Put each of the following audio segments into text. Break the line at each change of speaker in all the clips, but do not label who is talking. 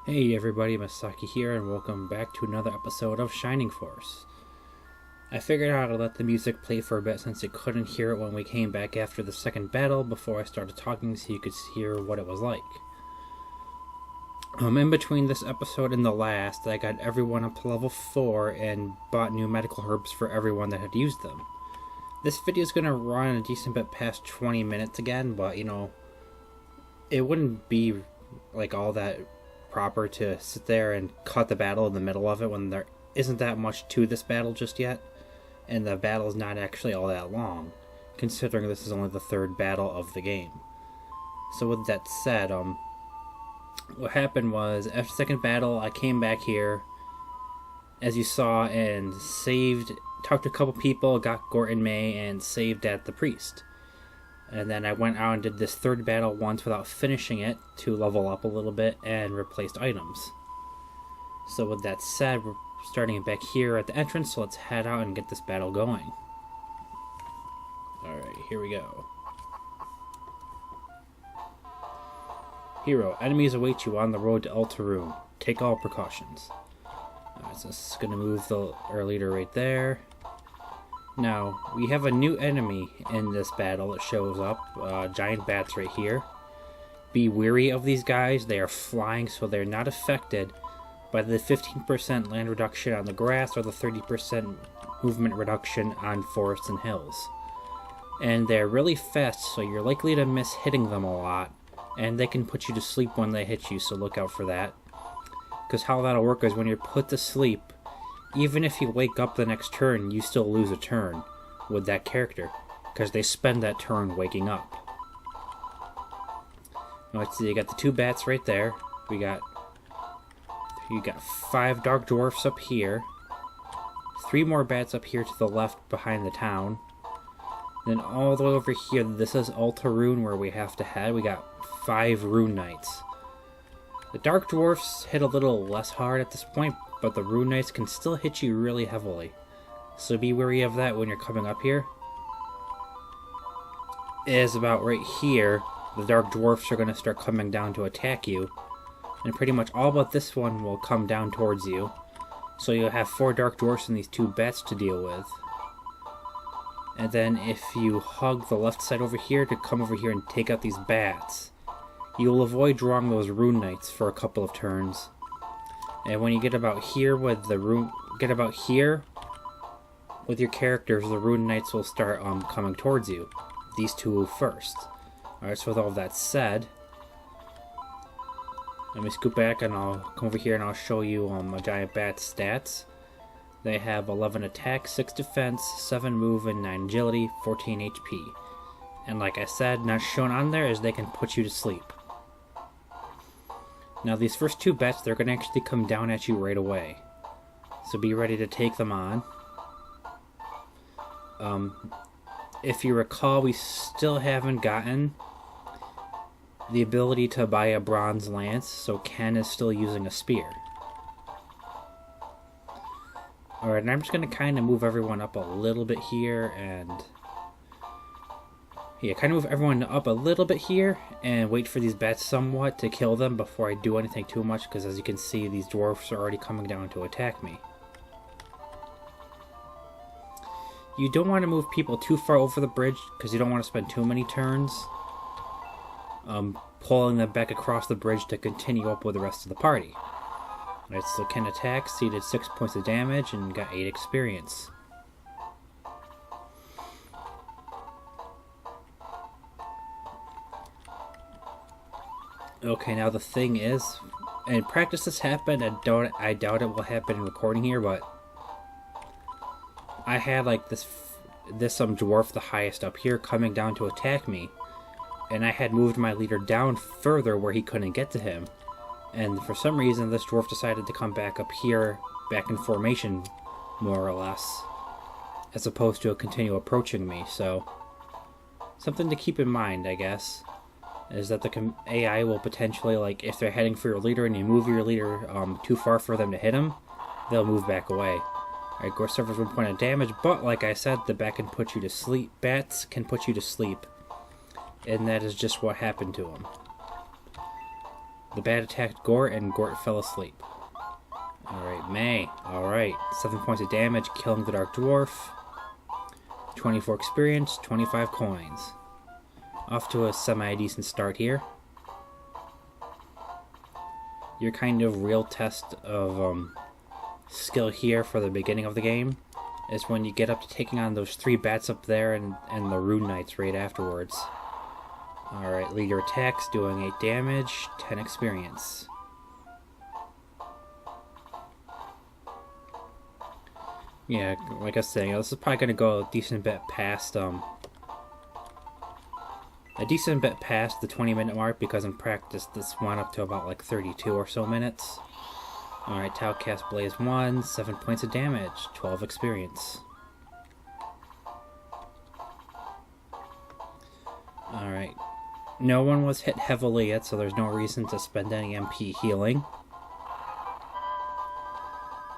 Hey everybody, Masaki here, and welcome back to another episode of Shining Force. I figured out I'd let the music play for a bit since you couldn't hear it when we came back after the second battle before I started talking so you could hear what it was like. In between this episode and the last, I got everyone up to level 4 and bought new medical herbs for everyone that had used them. This video is going to run a decent bit past 20 minutes again, but it wouldn't be like all that proper to sit there and cut the battle in the middle of it when there isn't that much to this battle just yet, and the battle is not actually all that long, considering this is only the third battle of the game. So with that said, what happened was, after the second battle, I came back here, as you saw, and talked to a couple people, got Gaurdiana, and saved at the priest. And then I went out and did this third battle once without finishing it to level up a little bit and replaced items. So with that said, we're starting back here at the entrance, so let's head out and get this battle going. Alright, here we go. Hero, enemies await you on the road to Alterone. Take all precautions. Alright, so this is going to move our leader right there. Now, we have a new enemy in this battle that shows up, giant bats right here. Be wary of these guys, they are flying so they're not affected by the 15% land reduction on the grass or the 30% movement reduction on forests and hills. And they're really fast, so you're likely to miss hitting them a lot, and they can put you to sleep when they hit you, so look out for that. Because how that'll work is when you're put to sleep, even if you wake up the next turn, you still lose a turn with that character, because they spend that turn waking up. Now let's see, you got the two bats right there. You got 5 dark dwarfs up here, 3 more bats up here to the left behind the town. Then all the way over here, this is Alterone where we have to head. We got 5 rune knights. The dark dwarfs hit a little less hard at this point, but the rune knights can still hit you really heavily. So be wary of that when you're coming up here. Is about right here, the dark dwarfs are going to start coming down to attack you. And pretty much all but this one will come down towards you. So you'll have 4 dark dwarfs and these 2 bats to deal with. And then if you hug the left side over here to come over here and take out these bats, you'll avoid drawing those rune knights for a couple of turns. And when you get about here with your characters, the rune knights will start coming towards you. These 2 first. Alright, so with all that said, let me scoot back and I'll come over here and I'll show you a giant bat's stats. They have 11 attack, 6 defense, 7 move, and 9 agility, 14 HP. And like I said, not shown on there is they can put you to sleep. Now these first 2 bats, they're going to actually come down at you right away. So be ready to take them on. If you recall, we still haven't gotten the ability to buy a bronze lance, so Ken is still using a spear. Alright, and I'm just going to kind of move everyone up a little bit here, and yeah, kind of move everyone up a little bit here, and wait for these bats somewhat to kill them before I do anything too much, because as you can see, these dwarfs are already coming down to attack me. You don't want to move people too far over the bridge, because you don't want to spend too many turns pulling them back across the bridge to continue up with the rest of the party. Alright, so Ken attacks, he did 6 points of damage, and got 8 experience. Okay, now the thing is, in practice this happened, I doubt it will happen in recording here, but I had like this dwarf, the highest up here, coming down to attack me, and I had moved my leader down further where he couldn't get to him, and for some reason this dwarf decided to come back up here, back in formation, more or less, as opposed to continue approaching me. So something to keep in mind, I guess, is that the AI will potentially, like, if they're heading for your leader and you move your leader too far for them to hit him, they'll move back away. Alright, Gore suffers 1 point of damage, but like I said, the bat can put you to sleep. Bats can put you to sleep. And that is just what happened to him. The bat attacked Gort, and Gort fell asleep. Alright, May. Alright, 7 points of damage, killing the Dark Dwarf. 24 experience, 25 coins. Off to a semi-decent start here. Your kind of real test of skill here for the beginning of the game is when you get up to taking on those 3 bats up there and the Rune Knights right afterwards. Alright, leader attacks, doing 8 damage, 10 experience. Yeah, like I was saying, this is probably going to go a decent bit past the 20-minute mark, because in practice this went up to about like 32 or so minutes. Alright, Tau cast Blaze 1, 7 points of damage, 12 experience. Alright, no one was hit heavily yet, so there's no reason to spend any MP healing.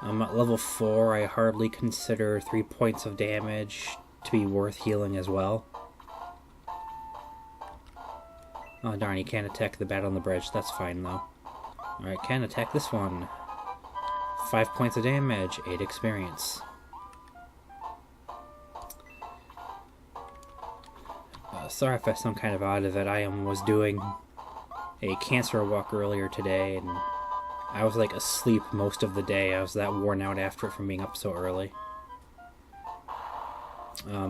I'm at level 4, I hardly consider 3 points of damage to be worth healing as well. Oh darn, he can't attack the bat on the bridge, that's fine though. Alright, can't attack this one. 5 points of damage, 8 experience. Sorry if I sound kind of out of it, I was doing a cancer walk earlier today, and I was like asleep most of the day. I was that worn out after it from being up so early.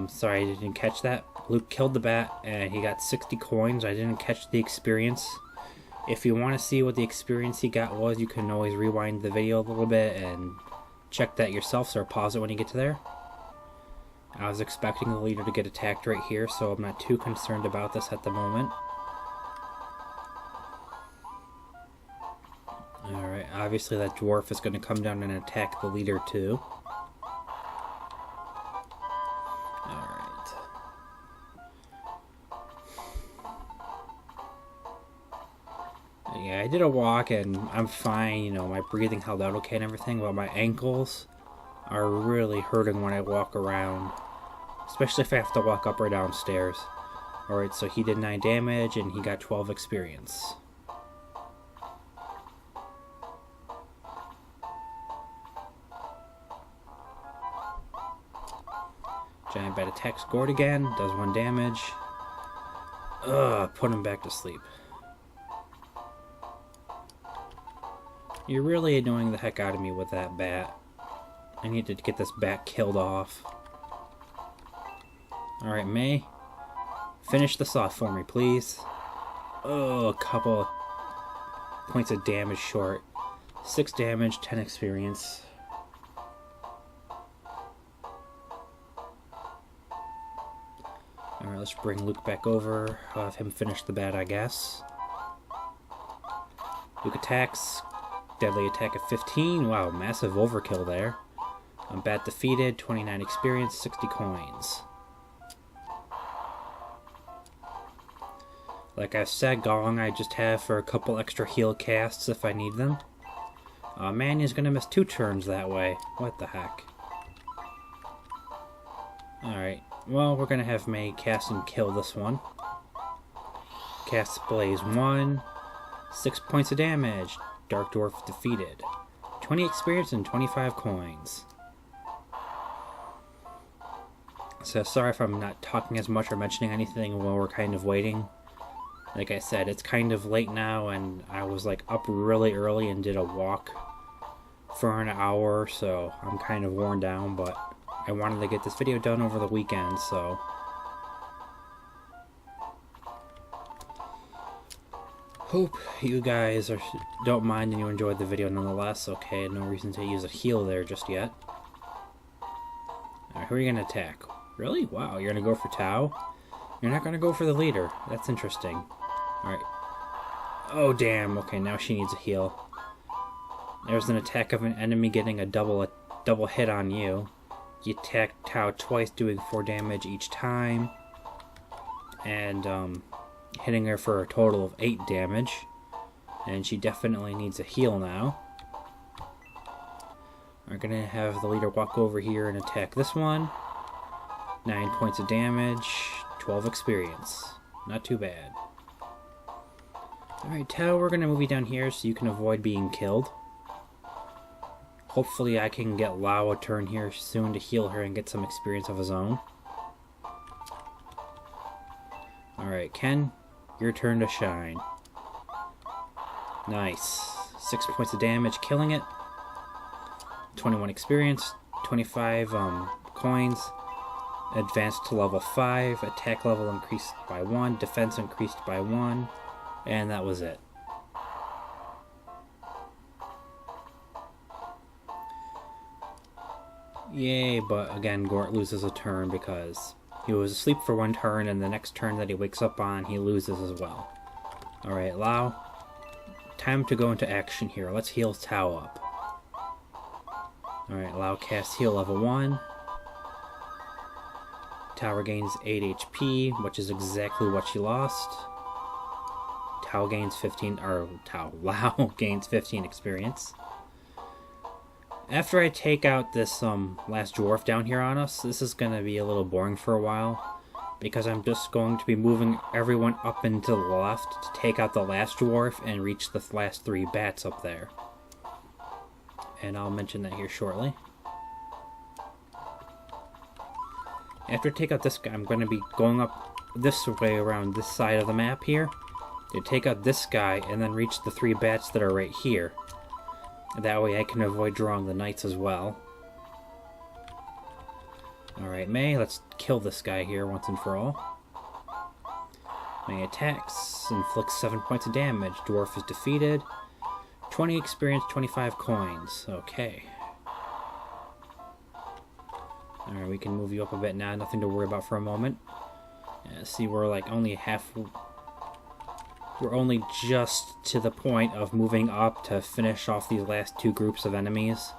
Sorry I didn't catch that. Luke killed the bat and he got 60 coins. I didn't catch the experience. If you want to see what the experience he got was, you can always rewind the video a little bit and check that yourself, so pause it when you get to there. I was expecting the leader to get attacked right here, so I'm not too concerned about this at the moment. Alright, obviously that dwarf is going to come down and attack the leader too. Alright. Yeah, I did a walk and I'm fine, you know, my breathing held out okay and everything, but my ankles are really hurting when I walk around. Especially if I have to walk up or down stairs. Alright, so he did 9 damage and he got 12 experience. Giant bat attacks Gord again, does 1 damage. Ugh, put him back to sleep. You're really annoying the heck out of me with that bat. I need to get this bat killed off. Alright, May. Finish this off for me, please. Oh, a couple points of damage short. 6 damage, 10 experience. Alright, let's bring Luke back over. I'll have him finish the bat, I guess. Luke attacks. Deadly attack of 15. Wow, massive overkill there. Bat defeated. 29 experience, 60 coins. Like I said, Gong I just have for a couple extra heal casts if I need them. Man, he's gonna miss 2 turns that way. What the heck? Alright, well, we're gonna have May cast and kill this one. Cast Blaze 1. 6 points of damage. Dark Dwarf defeated. 20 experience and 25 coins. So sorry if I'm not talking as much or mentioning anything while we're kind of waiting. Like I said, it's kind of late now and I was like up really early and did a walk for an hour, so I'm kind of worn down, but I wanted to get this video done over the weekend, so hope you guys don't mind and you enjoyed the video nonetheless. Okay, no reason to use a heal there just yet. Alright, who are you going to attack? Really? Wow, you're going to go for Tau? You're not going to go for the leader. That's interesting. Alright. Oh, damn. Okay, now she needs a heal. There's an attack of an enemy getting a double hit on you. You attack Tau twice, doing 4 damage each time. And, hitting her for a total of 8 damage. And she definitely needs a heal now. We're going to have the leader walk over here and attack this one. 9 points of damage, 12 experience. Not too bad. Alright, Tao, we're gonna move you down here so you can avoid being killed. Hopefully I can get Lao a turn here soon to heal her and get some experience of his own. Alright, Ken, your turn to shine. Nice. 6 points of damage, killing it. 21 experience, 25 coins. Advanced to level 5, attack level increased by 1, defense increased by 1, and that was it. Yay, but again, Gort loses a turn because he was asleep for 1 turn, and the next turn that he wakes up on, he loses as well. Alright, Lao, time to go into action here. Let's heal Tao up. Alright, Lao casts heal level 1. Tao regains 8 HP, which is exactly what she lost. Lao gains 15 experience. After I take out this last dwarf down here on us, this is going to be a little boring for a while, because I'm just going to be moving everyone up and to the left to take out the last dwarf and reach the last 3 bats up there. And I'll mention that here shortly. After I take out this guy, I'm going to be going up this way around this side of the map here to take out this guy and then reach the 3 bats that are right here. That way I can avoid drawing the knights as well. Alright, May, let's kill this guy here once and for all. May attacks, inflicts 7 points of damage. Dwarf is defeated. 20 experience, 25 coins. Okay. Alright, we can move you up a bit now. Nothing to worry about for a moment. See, we're like only half... We're only just to the point of moving up to finish off these last 2 groups of enemies.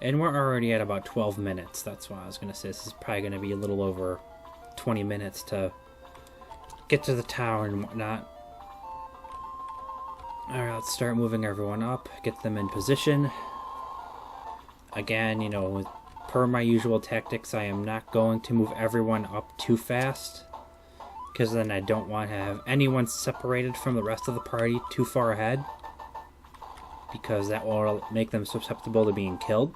And we're already at about 12 minutes. That's why I was going to say this is probably going to be a little over 20 minutes to get to the tower and whatnot. Alright, let's start moving everyone up. Get them in position. Again, you know, per my usual tactics, I am not going to move everyone up too fast, because then I don't want to have anyone separated from the rest of the party too far ahead, because that will make them susceptible to being killed.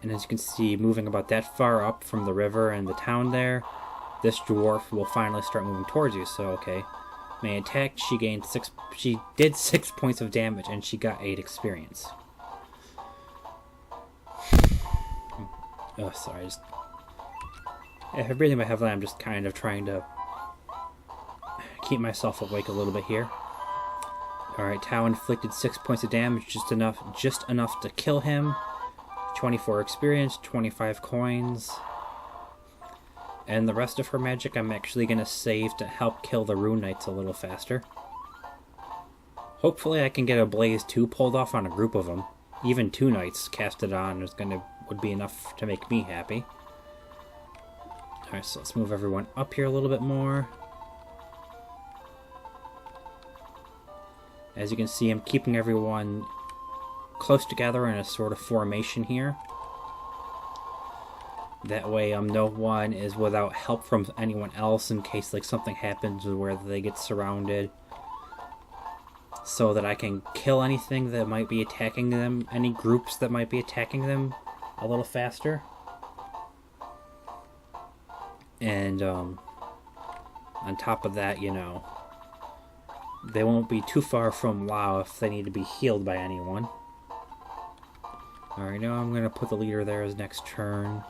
And as you can see, moving about that far up from the river and the town there, this dwarf will finally start moving towards you. So, okay, May attack, she did 6 points of damage, and she got 8 experience. Oh, sorry, if I'm breathing my heavily, I'm just kind of trying to keep myself awake a little bit here. Alright, Tao inflicted 6 points of damage, just enough to kill him. 24 experience, 25 coins. And the rest of her magic I'm actually going to save to help kill the Rune Knights a little faster. Hopefully I can get a Blaze 2 pulled off on a group of them. Even 2 Knights casted on would be enough to make me happy. Alright, so let's move everyone up here a little bit more. As you can see, I'm keeping everyone close together in a sort of formation here. That way, no one is without help from anyone else in case like something happens where they get surrounded. So that I can kill anything that might be attacking them, any groups that might be attacking them a little faster. And on top of that, you know, they won't be too far from Lao if they need to be healed by anyone. Alright, now I'm going to put the leader there as next turn.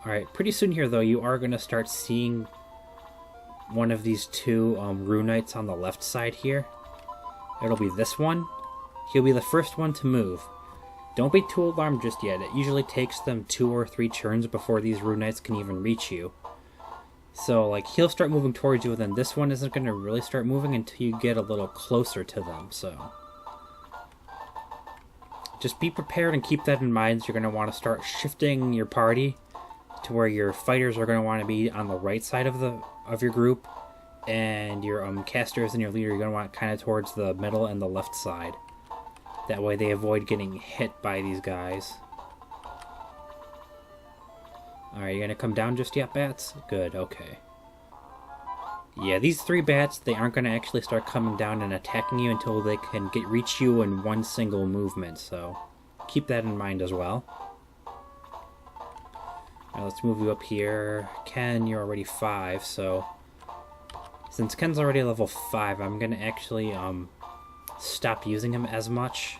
Alright, pretty soon here, though, you are going to start seeing one of these 2 Rune Knights on the left side here. It'll be this one. He'll be the first one to move. Don't be too alarmed just yet. It usually takes them 2 or 3 turns before these Rune Knights can even reach you. So, like, he'll start moving towards you, and then this one isn't going to really start moving until you get a little closer to them, so... Just be prepared and keep that in mind. You're going to want to start shifting your party to where your fighters are going to want to be on the right side of your group, and your casters and your leader are going to want kind of towards the middle and the left side. That way they avoid getting hit by these guys. Alright, you going to come down just yet, bats? Good, okay. Yeah, these 3 bats, they aren't going to actually start coming down and attacking you until they can reach you in one single movement, so keep that in mind as well. Alright, let's move you up here. Ken, you're already 5, so since Ken's already level 5, I'm going to actually stop using him as much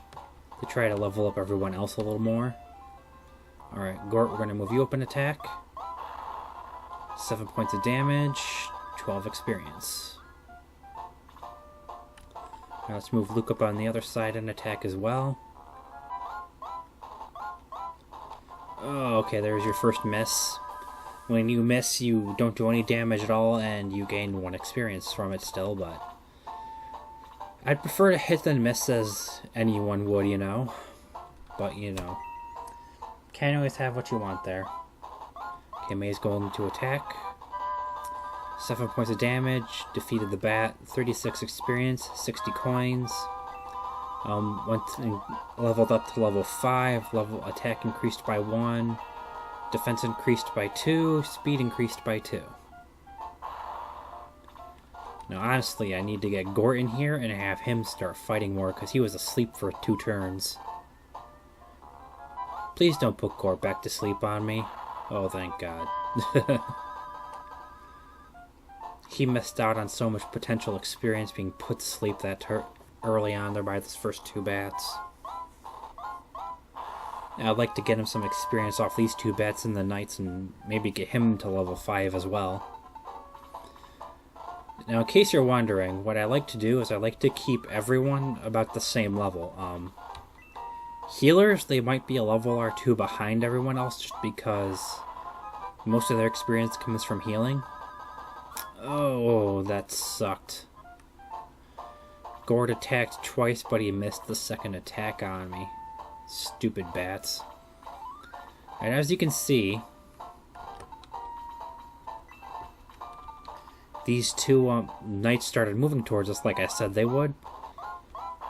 to try to level up everyone else a little more. Alright, Gort, we're going to move you up and attack. 7 points of damage, 12 experience. Now let's move Luke up on the other side and attack as well. Oh, okay, there's your first miss. When you miss, you don't do any damage at all, and you gain 1 experience from it still, but I'd prefer to hit than miss as anyone would, you know. But, you know, can't always have what you want there. Okay, May's going to attack. 7 points of damage, defeated the bat, 36 experience, 60 coins. Leveled up to level 5, level attack increased by 1, defense increased by 2, speed increased by 2. Now honestly, I need to get Gort in here and have him start fighting more, because he was asleep for 2 turns. Please don't put Gort back to sleep on me. Oh, thank God. He missed out on so much potential experience being put to sleep that early on there by those first 2 bats. Now, I'd like to get him some experience off these 2 bats in the nights and maybe get him to level 5 as well. Now, in case you're wondering, what I like to do is I like to keep everyone about the same level. Healers, they might be a level or 2 behind everyone else just because most of their experience comes from healing. Oh, that sucked. Gord attacked twice, but he missed the second attack on me. Stupid bats. And as you can see, these 2 knights started moving towards us like I said they would.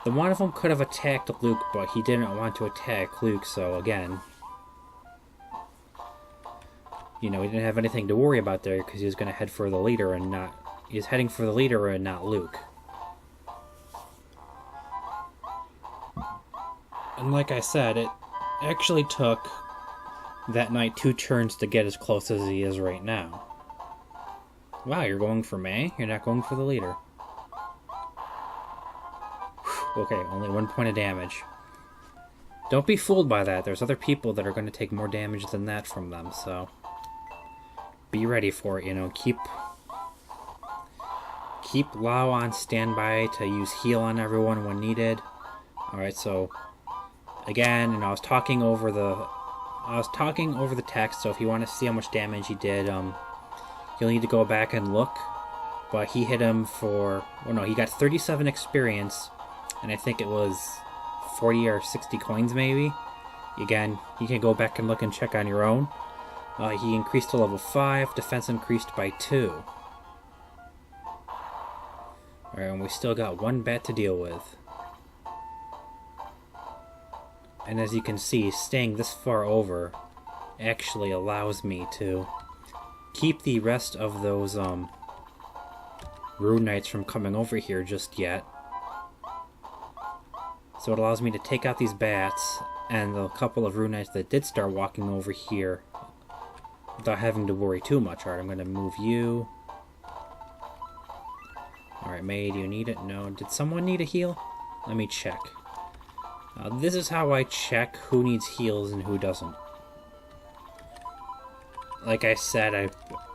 The one of them could have attacked Luke, but he didn't want to attack Luke, so again, you know, he didn't have anything to worry about there because he was going to head for the leader and not... He was heading for the leader and not Luke. And like I said, it actually took that knight 2 turns to get as close as he is right now. Wow, you're going for May? You're not going for the leader. Whew, okay, only 1 point of damage. Don't be fooled by that. There's other people that are going to take more damage than that from them, so be ready for it, you know. Keep Lao on standby to use heal on everyone when needed. Alright, so again, and I was talking over the text, so if you want to see how much damage he did, you'll need to go back and look. But he hit him for, oh no, he got 37 experience, and I think it was 40 or 60 coins maybe. Again, you can go back and look and check on your own. He increased to level 5, defense increased by 2. Alright, and we still got 1 bat to deal with. And as you can see, staying this far over actually allows me to keep the rest of those Rune Knights from coming over here just yet. So it allows me to take out these bats and the couple of Rune Knights that did start walking over here without having to worry too much. Alright, I'm going to move you. Alright, May, do you need it? No. Did someone need a heal? Let me check. This is how I check who needs heals and who doesn't. Like I said,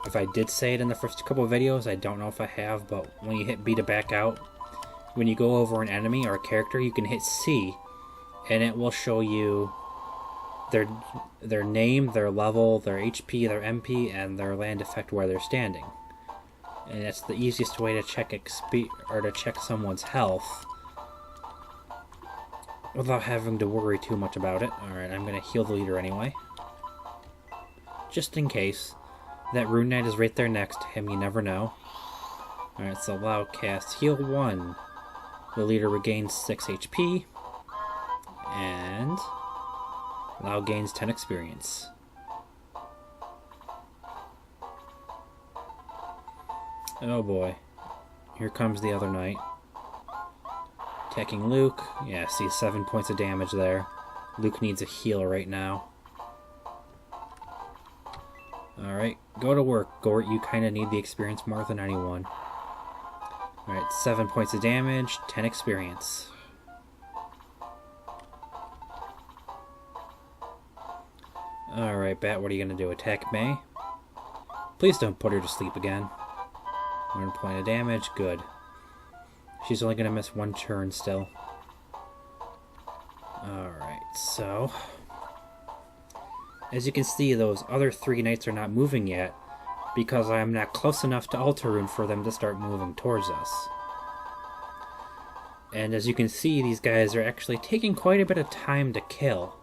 if I did say it in the first couple of videos, I don't know if I have, but when you hit B to back out, when you go over an enemy or a character, you can hit C, and it will show you their name, their level, their HP, their MP, and their land effect where they're standing. And that's the easiest way to check to check someone's health without having to worry too much about it. Alright, I'm going to heal the leader anyway. Just in case. That Rune Knight is right there next to him, you never know. Alright, so Lao casts Heal 1. The leader regains 6 HP. And Lao gains 10 experience. Oh boy. Here comes the other knight. Attacking Luke. Yeah, see 7 points of damage there. Luke needs a heal right now. Alright, go to work, Gort. You kind of need the experience more than anyone. Alright, 7 points of damage, 10 experience. Alright, Bat, what are you going to do? Attack May? Please don't put her to sleep again. 1 point of damage, good. She's only going to miss 1 turn still. Alright, so... as you can see, those other 3 knights are not moving yet, because I am not close enough to Alterone for them to start moving towards us. And as you can see, these guys are actually taking quite a bit of time to kill.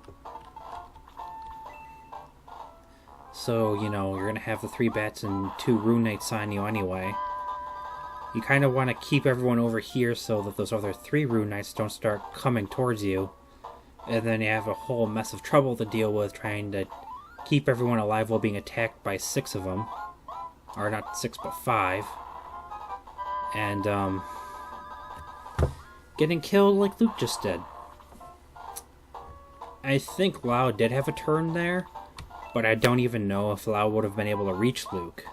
So, you know, you're going to have the 3 bats and 2 rune knights on you anyway. You kind of want to keep everyone over here so that those other 3 rune knights don't start coming towards you. And then you have a whole mess of trouble to deal with trying to keep everyone alive while being attacked by 6 of them. Or not 6, but 5. And, getting killed like Luke just did. I think Lau did have a turn there, but I don't even know if Lau would have been able to reach Luke.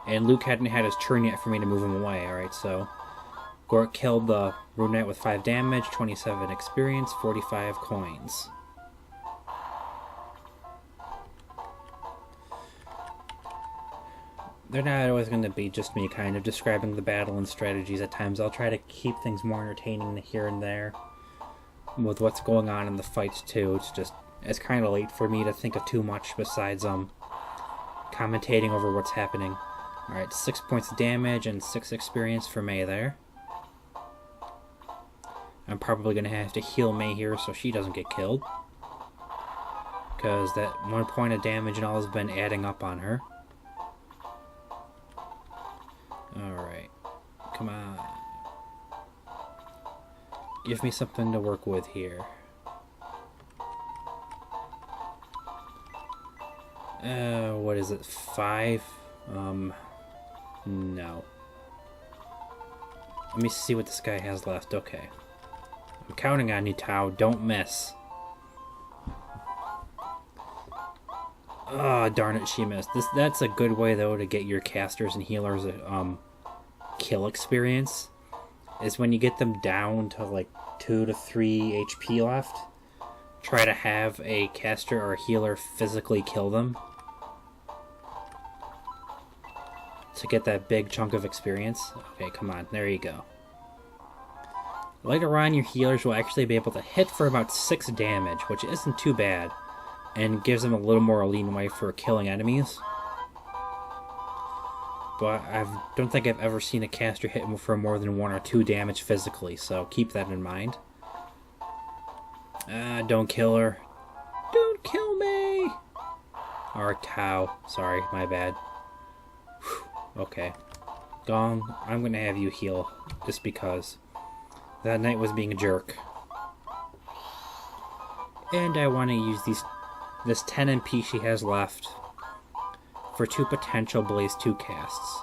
And Luke hadn't had his turn yet for me to move him away, alright, so... Gort killed the Rune Knight with 5 damage, 27 experience, 45 coins. They're not always going to be just me kind of describing the battle and strategies. At times I'll try to keep things more entertaining here and there with what's going on in the fights too. It's kind of late for me to think of too much besides commentating over what's happening. Alright, 6 points of damage and 6 experience for May there. I'm probably going to have to heal May here so she doesn't get killed, because that 1 point of damage and all has been adding up on her. Alright, come on. Give me something to work with here. What is it, 5? No. Let me see what this guy has left. Okay. I'm counting on you, Tao. Don't miss. Oh, darn it, she missed. That's a good way, though, to get your casters and healers kill experience. Is when you get them down to, like, 2 to 3 HP left, try to have a caster or a healer physically kill them to get that big chunk of experience. Okay, come on. There you go. Later on, your healers will actually be able to hit for about 6 damage, which isn't too bad, and gives them a little more leeway for killing enemies. But I don't think I've ever seen a caster hit for more than 1 or 2 damage physically, so keep that in mind. Don't kill her. Don't kill me! Or Tao. Sorry, my bad. Whew. Okay. Gong, I'm gonna have you heal, just because. That knight was being a jerk. And I want to use this 10 MP she has left for 2 potential Blaze 2 casts.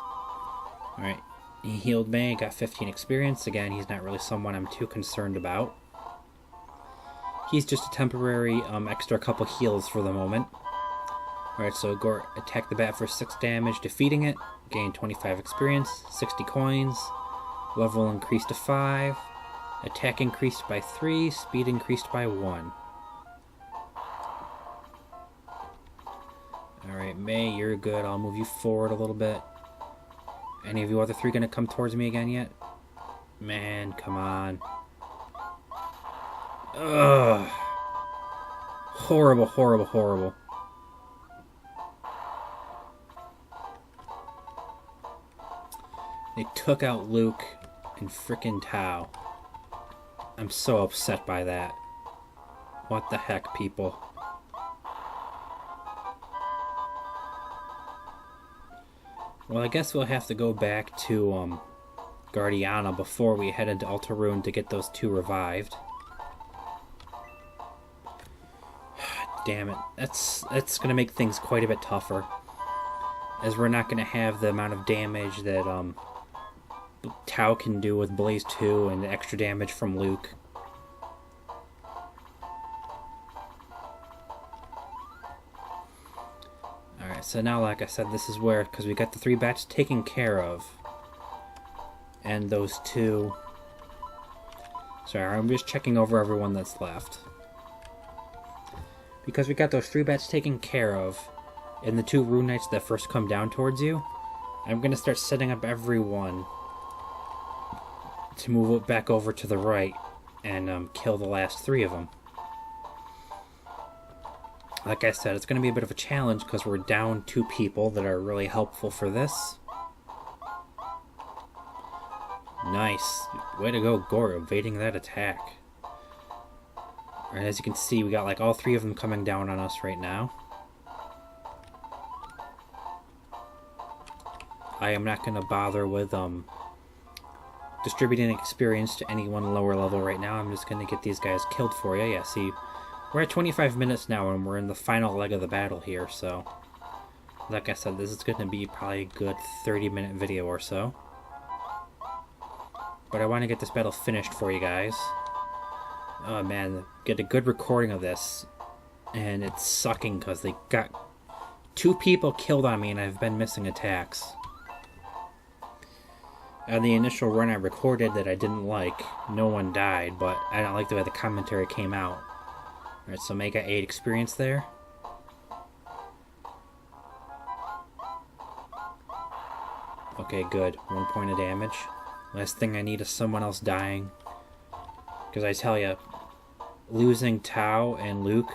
Alright, he healed May, got 15 experience. Again, he's not really someone I'm too concerned about. He's just a temporary extra couple heals for the moment. Alright, so Gort attacked the bat for 6 damage, defeating it. Gained 25 experience, 60 coins. Level increased to 5. Attack increased by 3, speed increased by 1. Alright, May, you're good. I'll move you forward a little bit. Any of you other 3 gonna come towards me again yet? Man, come on. Ugh. Horrible, horrible, horrible. They took out Luke and frickin' Tao. I'm so upset by that. What the heck, people? Well, I guess we'll have to go back to Gaurdiana before we head into Alterone to get those 2 revived. Damn it. That's gonna make things quite a bit tougher. as we're not going to have the amount of damage that Tao can do with Blaze 2 and the extra damage from Luke. Alright, so now like I said, this is where, because we got the 3 bats taken care of. And those 2... Sorry, I'm just checking over everyone that's left. Because we got those 3 bats taken care of, and the 2 Rune Knights that first come down towards you, I'm going to start setting up everyone to move it back over to the right and kill the last 3 of them. Like I said, it's going to be a bit of a challenge because we're down 2 people that are really helpful for this. Nice. Way to go, Gore, evading that attack. And as you can see, we got like all 3 of them coming down on us right now. I am not going to bother with distributing experience to anyone lower level right now. I'm just going to get these guys killed for you. Yeah, see, we're at 25 minutes now and we're in the final leg of the battle here, so like I said, this is going to be probably a good 30-minute video or so. But I want to get this battle finished for you guys. Oh man, get a good recording of this. And it's sucking because they got 2 people killed on me and I've been missing attacks. On the initial run I recorded that I didn't like, no one died, but I don't like the way the commentary came out. Alright, so May got 8 experience there. Okay, good. 1 point of damage. Last thing I need is someone else dying. Because I tell you, losing Tao and Luke,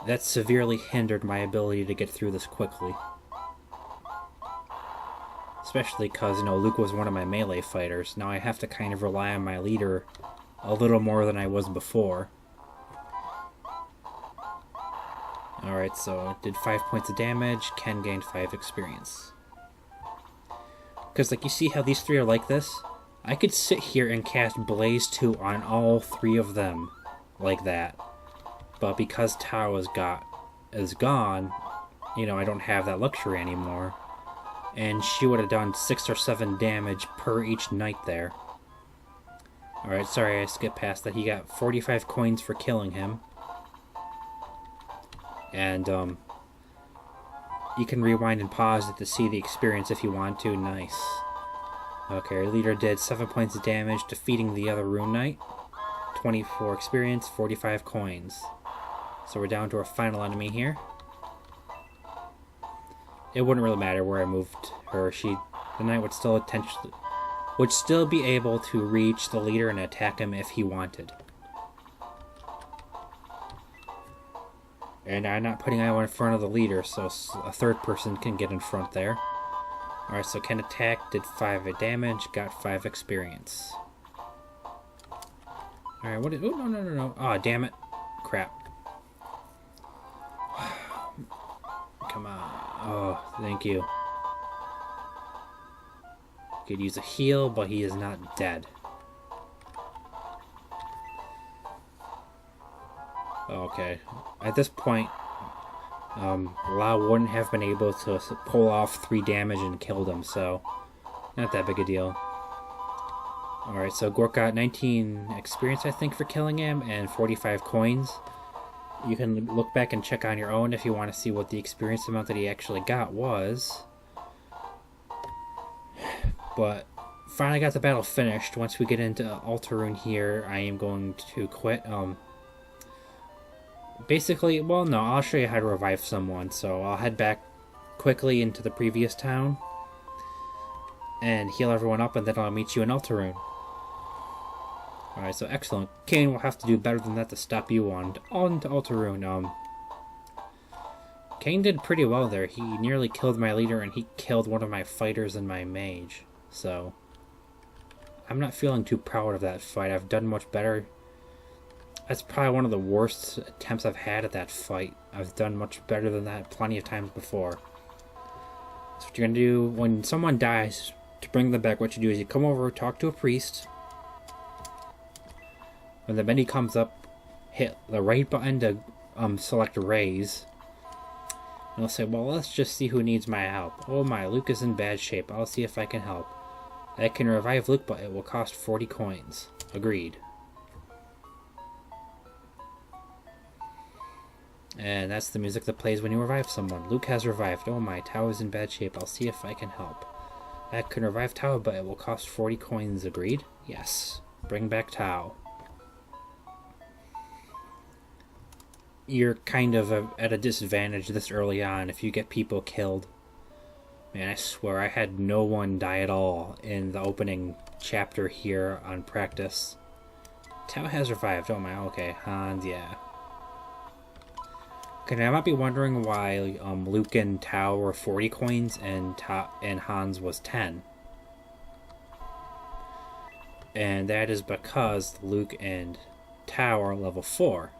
that severely hindered my ability to get through this quickly. Especially because, you know, Luke was one of my melee fighters. Now I have to kind of rely on my leader a little more than I was before. Alright, so did 5 points of damage. Ken gained 5 experience. Because, like, you see how these 3 are like this? I could sit here and cast Blaze 2 on all 3 of them like that. But because Tao is gone, you know, I don't have that luxury anymore. And she would have done 6 or 7 damage per each knight there. Alright, sorry I skipped past that. He got 45 coins for killing him. And, you can rewind and pause it to see the experience if you want to. Nice. Okay, our leader did 7 points of damage, defeating the other Rune Knight. 24 experience, 45 coins. So we're down to our final enemy here. It wouldn't really matter where I moved her. The knight would still be able to reach the leader and attack him if he wanted. And I'm not putting anyone in front of the leader, so a 3rd person can get in front there. Alright, so Ken attacked, did 5 damage, got 5 experience. Alright, what is... Oh, no. Aw, damn it. Crap. Come on. Oh, thank you. Could use a heal, but he is not dead. Okay. At this point, Lao wouldn't have been able to pull off 3 damage and killed him, so not that big a deal. Alright, so Gork got 19 experience, I think, for killing him, and 45 coins. You can look back and check on your own if you want to see what the experience amount that he actually got was. But finally got the battle finished. Once we get into Alterone here, I am going to quit. Basically, well, no, I'll show you how to revive someone. So I'll head back quickly into the previous town and heal everyone up, and then I'll meet you in Alterone. Alright, so excellent. Kane will have to do better than that to stop you on to Alterone. Kane did pretty well there. He nearly killed my leader, and he killed one of my fighters and my mage. So, I'm not feeling too proud of that fight. I've done much better. That's probably one of the worst attempts I've had at that fight. I've done much better than that plenty of times before. So what you're going to do, when someone dies, to bring them back, what you do is you come over, talk to a priest. When the menu comes up, hit the right button to select raise. he'll say, well, let's just see who needs my help. Oh my, Luke is in bad shape. I'll see if I can help. I can revive Luke, but it will cost 40 coins. Agreed. And that's the music that plays when you revive someone. Luke has revived. Oh my, Tao is in bad shape. I'll see if I can help. I can revive Tao, but it will cost 40 coins. Agreed? Yes. Bring back Tao. You're kind of at a disadvantage this early on if you get people killed. Man, I swear I had no one die at all in the opening chapter here on practice. Tao has revived. Oh my, okay. Hans, yeah. Okay, I might be wondering why Luke and Tao were 40 coins and Hans was 10. And that is because Luke and Tao are level 4.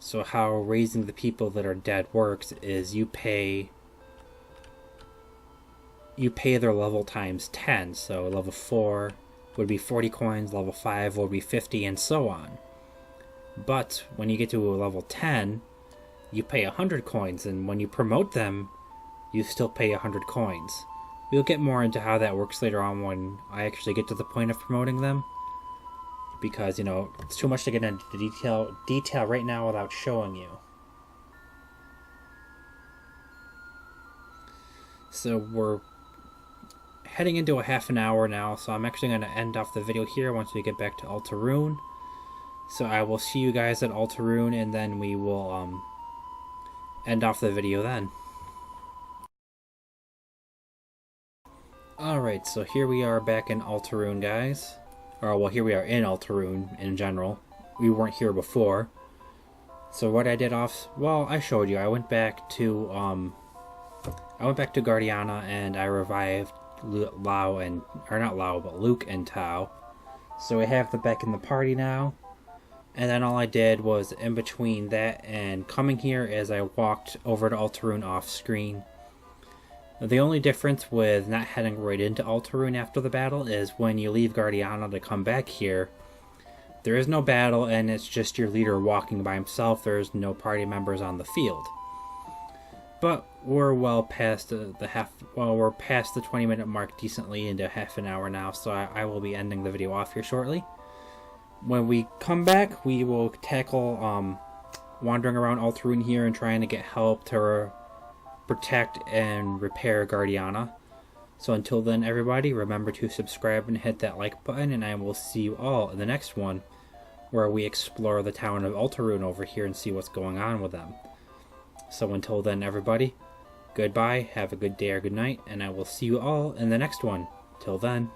So how raising the people that are dead works is you pay their level times 10. So level 4 would be 40 coins, level 5 would be 50, and so on. But when you get to a level 10, you pay 100 coins, and when you promote them, you still pay 100 coins. We'll get more into how that works later on when I actually get to the point of promoting them. Because, you know, it's too much to get into detail right now without showing you. So we're heading into a half an hour now, so I'm actually going to end off the video here once we get back to Alterone. So I will see you guys at Alterone, and then we will end off the video then. Alright, so here we are back in Alterone, guys. Or, well, here we are in Alterone in general. We weren't here before. So what I did well, I showed you. I went back to Gaurdiana and I revived Luke and Tao. So we have them back in the party now. And then all I did was, in between that and coming here, as I walked over to Alterone off screen. The only difference with not heading right into Alterone after the battle is when you leave Gaurdiana to come back here, there is no battle and it's just your leader walking by himself. There's no party members on the field. But we're well past we're past the 20-minute mark decently into half an hour now, so I will be ending the video off here shortly. When we come back, we will tackle wandering around Alterone here and trying to get help to protect and repair Gaurdiana. So until then, everybody, remember to subscribe and hit that like button, and I will see you all in the next one, where we explore the town of Alterone over here and see what's going on with them. So until then, everybody, goodbye, have a good day or good night, and I will see you all in the next one. Till then.